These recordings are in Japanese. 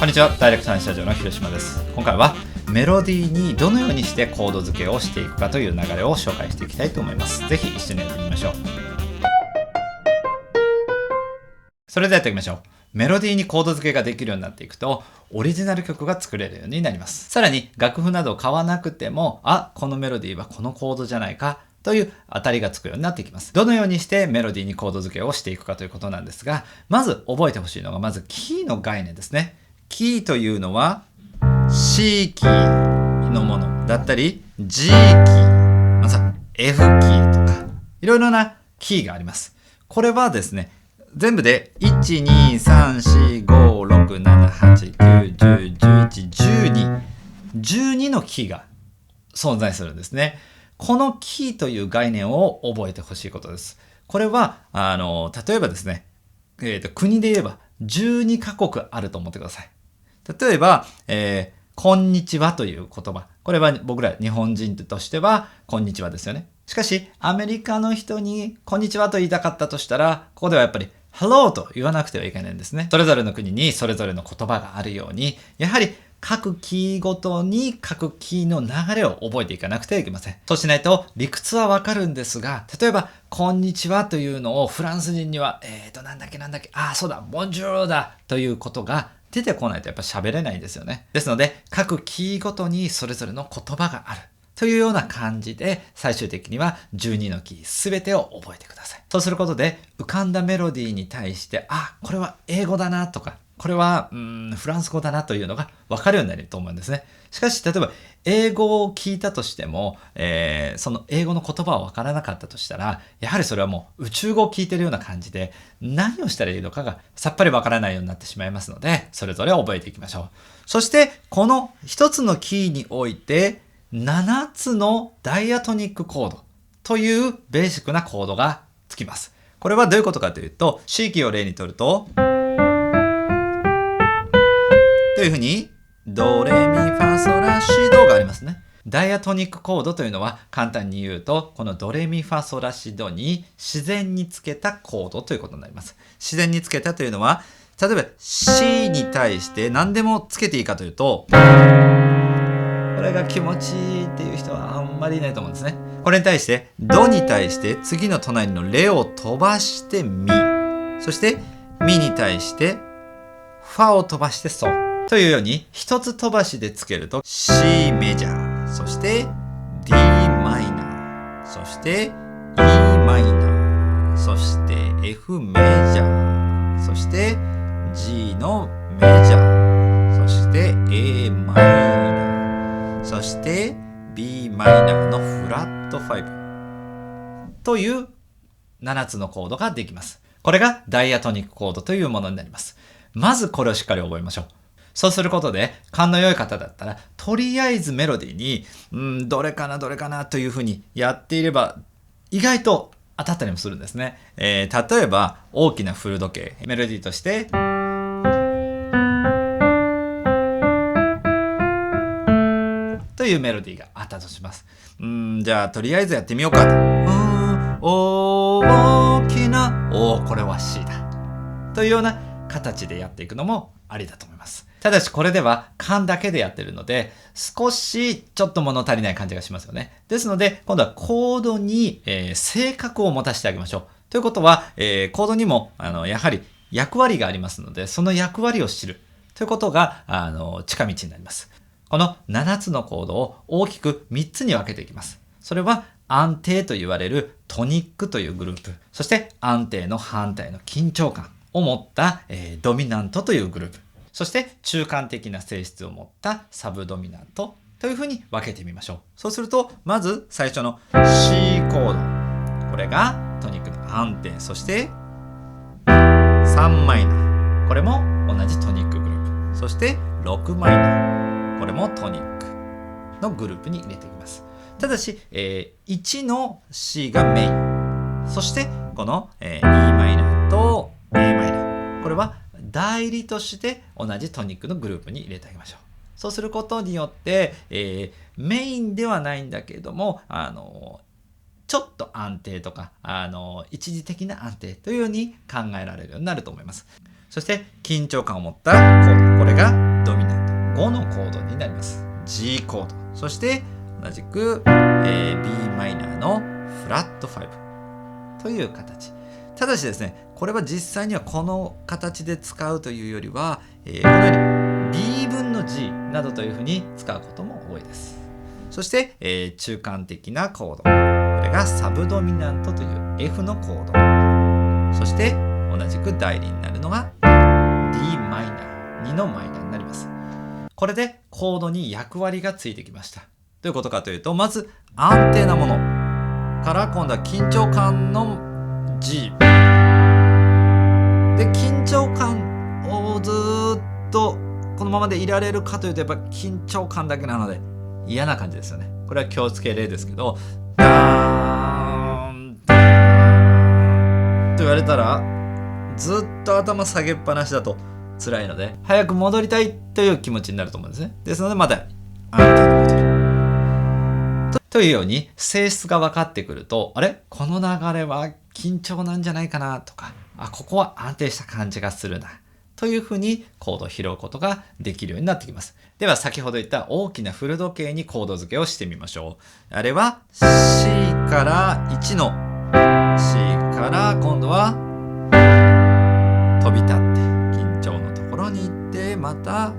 こんにちは、ダイレクト短スタジオの広島です。今回はメロディーにどのようにしてコード付けをしていくかという流れを紹介していきたいと思います。ぜひ一緒にやってみましょう。それではやっていきましょう。メロディーにコード付けができるようになっていくと、オリジナル曲が作れるようになります。さらに楽譜など買わなくても、このメロディーはこのコードじゃないかという当たりがつくようになっていきます。どのようにしてメロディーにコード付けをしていくかということなんですが、まず覚えてほしいのが、まずキーの概念ですね。キーというのは C キーのものだったり G キー、また F キーとかいろいろなキーがあります。これはですね、全部で 1,2,3,4,5,6,7,8,9,10,11,12 のキーが存在するんですね。このキーという概念を覚えてほしいことです。これは例えばですね、国で言えば12カ国あると思ってください。例えば、こんにちはという言葉。これは僕ら日本人としてはこんにちはですよね。しかしアメリカの人にこんにちはと言いたかったとしたら、ここではやっぱり Hello と言わなくてはいけないんですね。それぞれの国にそれぞれの言葉があるように、やはり各キーごとに各キーの流れを覚えていかなくてはいけません。そうしないと理屈はわかるんですが、例えばこんにちはというのをフランス人にはなんだっけ、そうだ、ボンジュールだということが出てこないとやっぱ喋れないんですよね。ですので各キーごとにそれぞれの言葉があるというような感じで、最終的には12のキーすべてを覚えてください。そうすることで浮かんだメロディーに対して、これは英語だなとか、これはフランス語だなというのが分かるようになると思うんですね。しかし例えば英語を聞いたとしても、その英語の言葉は分からなかったとしたら、やはりそれはもう宇宙語を聞いてるような感じで、何をしたらいいのかがさっぱり分からないようになってしまいますので、それぞれ覚えていきましょう。そしてこの一つのキーにおいて7つのダイアトニックコードというベーシックなコードがつきます。これはどういうことかというと、C キーを例にとると、というふうにドレミファソラシドがありますね。ダイアトニックコードというのは簡単に言うと、このドレミファソラシドに自然につけたコードということになります。自然につけたというのは、例えば C に対して何でもつけていいかというと、これが気持ちいいっていう人はあんまりいないと思うんですね。これに対してドに対して次の隣のレを飛ばしてミ、そしてミに対してファを飛ばしてソというように、一つ飛ばしでつけると C メジャー、そして D マイナー、そして E マイナー、そして F メジャー、そして G のメジャー、そして A マイナー、そして B マイナーのフラット5という7つのコードができます。これがダイアトニックコードというものになります。まずこれをしっかり覚えましょう。そうすることで、勘の良い方だったら、とりあえずメロディーに、どれかなというふうにやっていれば、意外と当たったりもするんですね。例えば、大きな古時計、メロディーとして、というメロディーがあったとします。じゃあ、とりあえずやってみようかと。大きな、これは C だ。というような形でやっていくのもありだと思います。ただしこれでは勘だけでやってるので、少しちょっと物足りない感じがしますよね。ですので今度はコードに、性格を持たせてあげましょう。ということは、コードにもやはり役割がありますので、その役割を知るということが近道になります。この7つのコードを大きく3つに分けていきます。それは安定と言われるトニックというグループ、そして安定の反対の緊張感を持った、ドミナントというグループ、そして中間的な性質を持ったサブドミナントというふうに分けてみましょう。そうするとまず最初の C コード、これがトニックの安定、そして3マイナー、これも同じトニックグループ、そして6マイナー、これもトニックのグループに入れていきます。ただし、1の C がメイン、そしてこの、E マイナーと A マイナー、これは代理として同じトニックのグループに入れてあげましょう。そうすることによって、メインではないんだけれども、ちょっと安定とか、一時的な安定というように考えられるようになると思います。そして緊張感を持ったコード、これが5のコードになります。G コード。そして同じく、b マイナーのフラット5という形。ただしですね、これは実際にはこの形で使うというよりは、このように B 分の G などというふうに使うことも多いです。そして、中間的なコード。これがサブドミナントという F のコード。そして同じく代理になるのが d マイナー、2のマイナーになります。これでコードに役割がついてきました。どういうことかというと、まず安定なものから今度は緊張感の G で、緊張感をずっとこのままでいられるかというと、やっぱ緊張感だけなので嫌な感じですよね。これは気をつけ例ですけど、ダーンダーンと言われたらずっと頭下げっぱなしだと辛いので、早く戻りたいという気持ちになると思うんですね。ですのでまた安定に戻るというように性質が分かってくると、あれこの流れは緊張なんじゃないかなとか、ここは安定した感じがするなというふうにコードを拾うことができるようになってきます。では先ほど言った大きなフル時計にコード付けをしてみましょう。あれは C から1の C から今度は飛び立って緊張のところに行って、また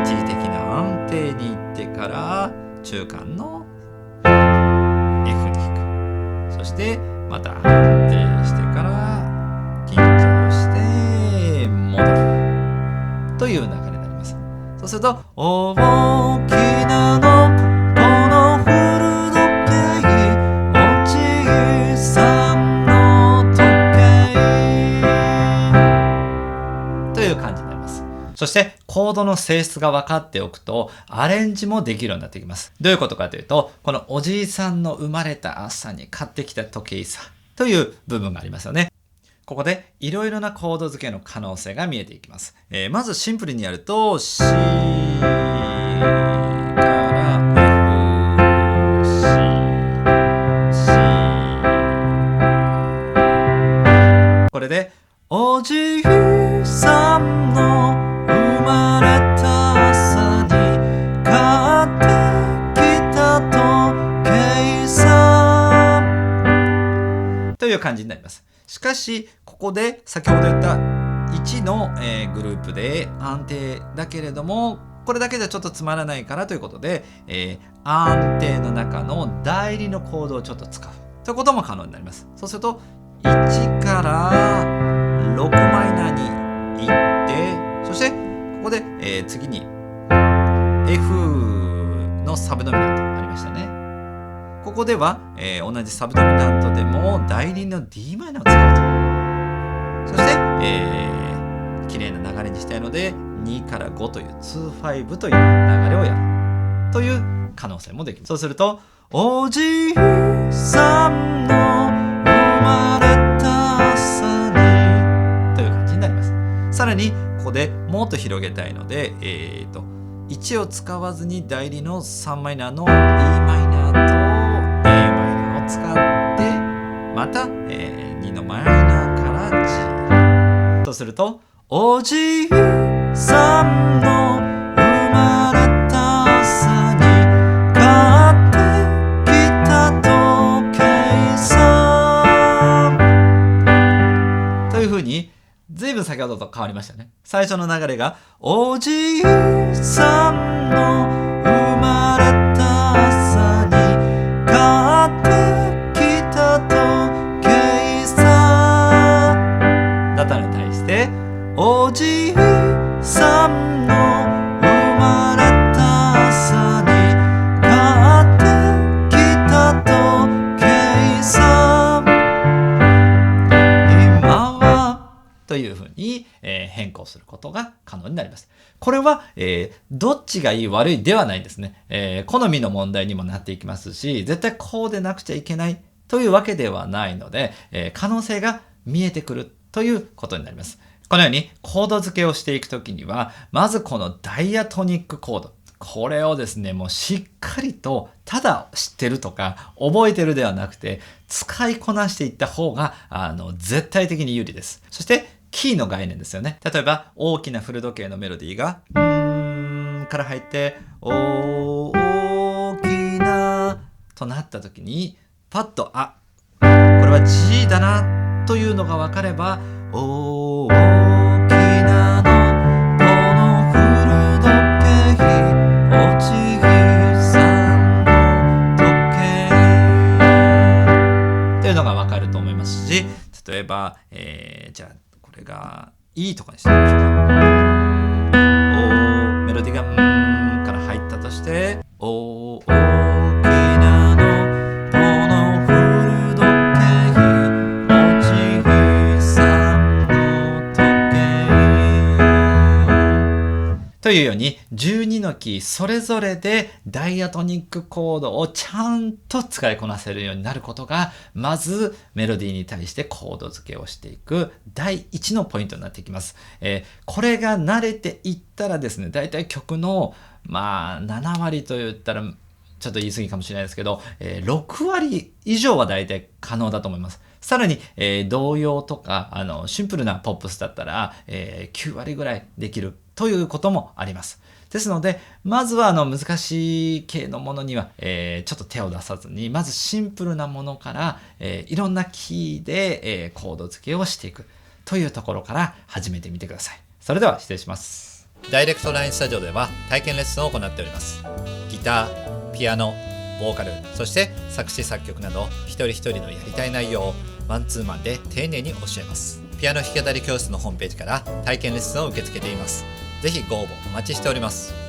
一時的な安定に行ってから中間の F に行く。そしてまた安定してから緊張して戻るという流れになります。そうすると大きなのこのフル時計、おじいさんの時計という感じになります。そしてコードの性質が分かっておくとアレンジもできるようになってきます。どういうことかというと、このおじいさんの生まれた朝に買ってきた時計さという部分がありますよね。ここでいろいろなコード付けの可能性が見えていきます。まずシンプルにやると C から F、C、C。これでおじいさんの生まれた朝に買ってきた時計さという感じになります。しかしここで先ほど言った1の、グループで安定だけれども、これだけじゃちょっとつまらないからということで、安定の中の代理のコードをちょっと使うということも可能になります。そうすると1から6マイナーに行って、そしてここで、次に F のサブドミナントありましたね。ここでは、同じサブドミナントでも代理の d マイナーを使うと。そして、綺麗な流れにしたいので2から5という2-5という流れをやるという可能性もできます。そうするとおじいさんの生まれた朝にという感じになります。さらにここでもっと広げたいので、1を使わずに代理の3マイナーの e マイナーと a マイナーを使ってまた、2のマイナーから G とするとおじいさんの生まれた朝に買ってきた時計さというふうに随分先ほどと変わりましたね。最初の流れがおじいさんの生まれた朝に買ってきた時計さだったのに対して、おじいさんの生まれた朝に買ってきた時計さ今はというふうに、変更することが可能になります。これは、どっちがいい悪いではないんですね。好みの問題にもなっていきますし、絶対こうでなくちゃいけないというわけではないので、可能性が見えてくるということになります。このようにコード付けをしていくときには、まずこのダイアトニックコード。これをですね、もうしっかりとただ知ってるとか覚えてるではなくて、使いこなしていった方が絶対的に有利です。そしてキーの概念ですよね。例えば大きなフル時計のメロディーがから入って大きなとなった時にパッとこれは G だなというのが分かれば大きなのこの古時計落ち日さんの時計っていうのが分かると思いますし、例えば、じゃあこれが E とかにしてみましょうか。メロディーがから入ったとして大きなのこの古時計落ち日さんの時計というように12のキーそれぞれでダイアトニックコードをちゃんと使いこなせるようになることがまずメロディーに対してコード付けをしていく第一のポイントになっていきます。これが慣れていったらですね、だいたい曲の7割と言ったらちょっと言い過ぎかもしれないですけど、6割以上はだいたい可能だと思います。さらに、童謡とかシンプルなポップスだったら、9割ぐらいできるということもあります。ですのでまずは難しい系のものには、ちょっと手を出さずにまずシンプルなものから、いろんなキーで、コード付けをしていくというところから始めてみてください。それでは失礼します。ダイレクトラインスタジオでは体験レッスンを行っております。ギター、ピアノ、ボーカル、そして作詞作曲など一人一人のやりたい内容をマンツーマンで丁寧に教えます。ピアノ弾き語り教室のホームページから体験レッスンを受け付けています。ぜひご応募お待ちしております。